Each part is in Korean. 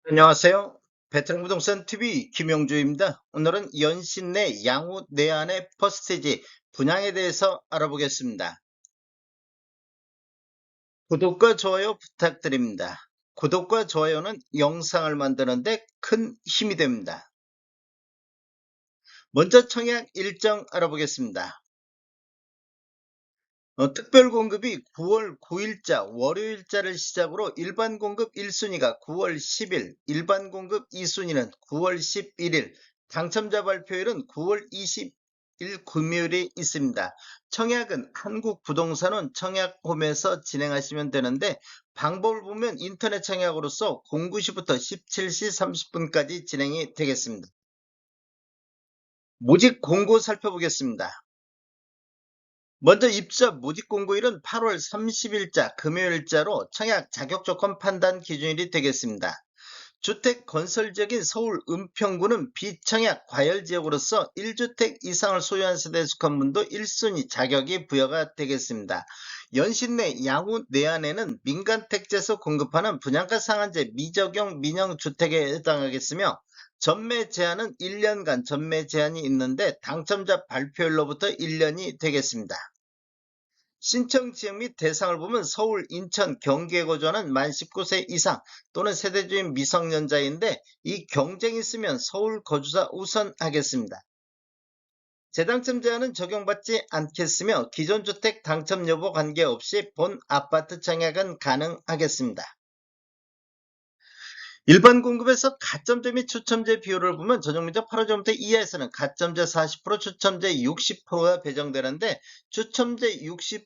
안녕하세요. 베테랑 부동산 TV 김영주입니다. 오늘은 연신내 양호 내한의 퍼스티지 분양에 대해서 알아보겠습니다. 구독과 좋아요 부탁드립니다. 구독과 좋아요는 영상을 만드는데 큰 힘이 됩니다. 먼저 청약 일정 알아보겠습니다. 특별 공급이 9월 9일자 월요일자를 시작으로 일반 공급 1순위가 9월 10일, 일반 공급 2순위는 9월 11일, 당첨자 발표일은 9월 20일 금요일에 있습니다. 청약은 한국부동산원 청약홈에서 진행하시면 되는데 방법을 보면 인터넷 청약으로서 09시부터 17시 30분까지 진행이 되겠습니다. 모집 공고 살펴보겠습니다. 먼저 입사 모집 공고일은 8월 30일자 금요일자로 청약 자격 조건 판단 기준일이 되겠습니다. 주택 건설지역인 서울 은평구는 비청약 과열지역으로서 1주택 이상을 소유한 세대에 속한 분도 1순위 자격이 부여가 되겠습니다. 연신내 양후 내한에는 민간택지에서 공급하는 분양가 상한제 미적용 민영주택에 해당하겠으며 전매 제한은 1년간 전매 제한이 있는데 당첨자 발표일로부터 1년이 되겠습니다. 신청 지역 및 대상을 보면 서울, 인천, 경기에 거주하는 만 19세 이상 또는 세대주인 미성년자인데 이 경쟁이 있으면 서울 거주자 우선하겠습니다. 재당첨 제한은 적용받지 않겠으며 기존 주택 당첨 여부 관계없이 본 아파트 청약은 가능하겠습니다. 일반 공급에서 가점제 및 추첨제 비율을 보면 전용면적 8호제곱미터 이하에서는 가점제 40%, 추첨제 60%가 배정되는데 추첨제 60%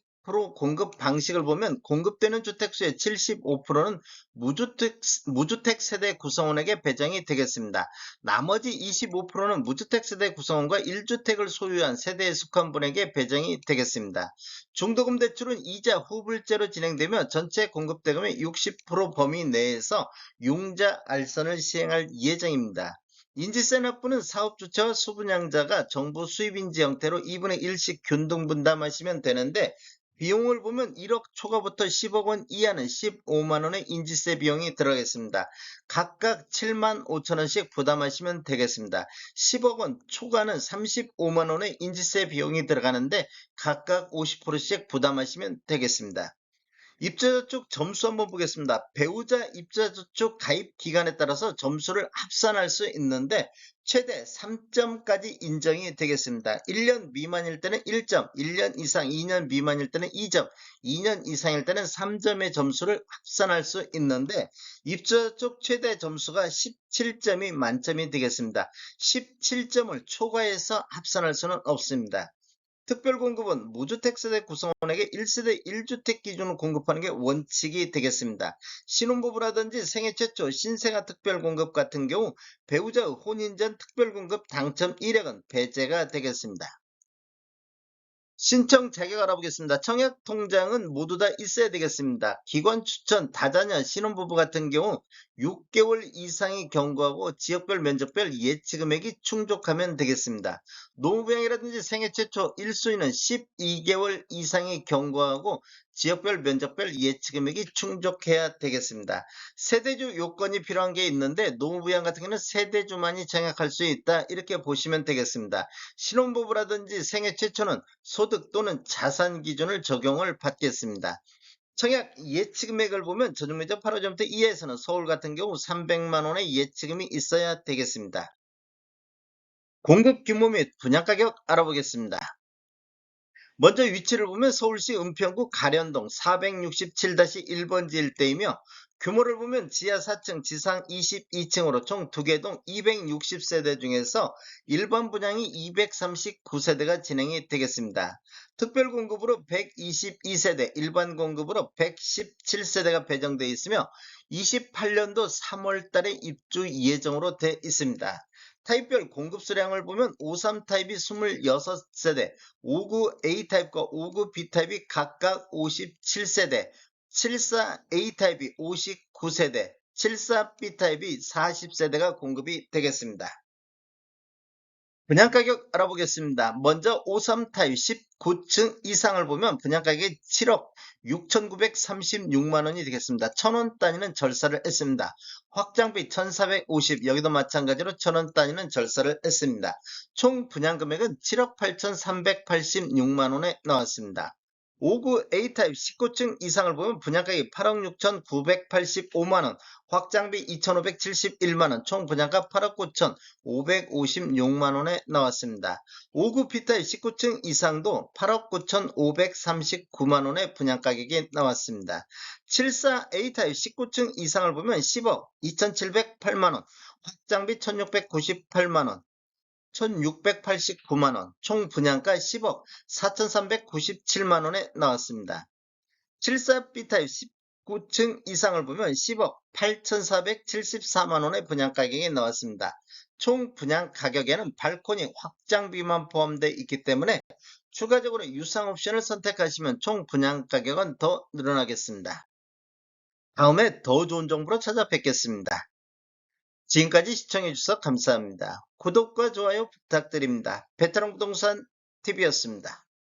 공급 방식을 보면 공급되는 주택수의 75%는 무주택 세대 구성원에게 배정이 되겠습니다. 나머지 25%는 무주택 세대 구성원과 1주택을 소유한 세대에 속한 분에게 배정이 되겠습니다. 중도금 대출은 이자 후불제로 진행되며 전체 공급대금의 60% 범위 내에서 융자 알선을 시행할 예정입니다. 인지세 납부는 사업주체와 수분양자가 정부 수입인지 형태로 2분의 1씩 균등 분담하시면 되는데 비용을 보면 1억 초과부터 10억 원 이하는 15만 원의 인지세 비용이 들어가겠습니다. 각각 7만 5천 원씩 부담하시면 되겠습니다. 10억 원 초과는 35만 원의 인지세 비용이 들어가는데 각각 50%씩 부담하시면 되겠습니다. 입주자쪽 점수 한번 보겠습니다. 배우자 입주자쪽 가입 기간에 따라서 점수를 합산할 수 있는데 최대 3점까지 인정이 되겠습니다. 1년 미만일 때는 1점, 1년 이상 2년 미만일 때는 2점, 2년 이상일 때는 3점의 점수를 합산할 수 있는데 입주자 쪽 최대 점수가 17점이 만점이 되겠습니다. 17점을 초과해서 합산할 수는 없습니다. 특별공급은 무주택 세대 구성원에게 1세대 1주택 기준으로 공급하는 게 원칙이 되겠습니다. 신혼부부라든지 생애 최초 신생아 특별공급 같은 경우 배우자의 혼인 전 특별공급 당첨 이력은 배제가 되겠습니다. 신청 자격 알아보겠습니다. 청약 통장은 모두 다 있어야 되겠습니다. 기관 추천 다자녀 신혼부부 같은 경우 6개월 이상이 경과하고 지역별 면적별 예치 금액이 충족하면 되겠습니다. 노무부양이라든지 생애 최초 1순위는 12개월 이상이 경과하고 지역별 면적별 예치 금액이 충족해야 되겠습니다. 세대주 요건이 필요한 게 있는데 노무부양 같은 경우는 세대주만이 청약할 수 있다 이렇게 보시면 되겠습니다. 신혼부부라든지 생애 최초는 소득 또는 자산 기준을 적용을 받겠습니다. 청약 예치금액을 보면 전용면적 8호제곱미터 이하에서는 서울 같은 경우 300만 원의 예치금이 있어야 되겠습니다. 공급 규모 및 분양가격 알아보겠습니다. 먼저 위치를 보면 서울시 은평구 가련동 467-1번지 일대이며 규모를 보면 지하 4층 지상 22층으로 총 2개 동 260세대 중에서 일반 분양이 239세대가 진행이 되겠습니다. 특별 공급으로 122세대, 일반 공급으로 117세대가 배정되어 있으며 28년도 3월 달에 입주 예정으로 되어 있습니다. 타입별 공급 수량을 보면 53 타입이 26세대, 59 A 타입과 59 B 타입이 각각 57세대, 74 A 타입이 59세대, 74 B 타입이 40세대가 공급이 되겠습니다. 분양가격 알아보겠습니다. 먼저 53 타입 19층 이상을 보면 분양가격이 7억 6,936만 원이 되겠습니다. 1,000원 단위는 절사를 했습니다. 확장비 1,450, 여기도 마찬가지로 1,000원 단위는 절사를 했습니다. 총 분양 금액은 7억 8,386만 원에 나왔습니다. 5구 A타입 19층 이상을 보면 분양가격이 8억 6,985만 원, 확장비 2,571만 원, 총 분양가 8억 9,556만 원에 나왔습니다. 5구 B타입 19층 이상도 8억 9,539만 원의 분양가격이 나왔습니다. 74A타입 19층 이상을 보면 10억 2,708만 원, 확장비 1,698만 원, 1,689만 원, 총 분양가 10억 4,397만 원에 나왔습니다. 74B타입 19층 이상을 보면 10억 8,474만 원의 분양가격이 나왔습니다. 총 분양 가격에는 발코니 확장비만 포함되어 있기 때문에 추가적으로 유상 옵션을 선택하시면 총 분양 가격은 더 늘어나겠습니다. 다음에 더 좋은 정보로 찾아뵙겠습니다. 지금까지 시청해주셔서 감사합니다. 구독과 좋아요 부탁드립니다. 베테랑 부동산 TV였습니다.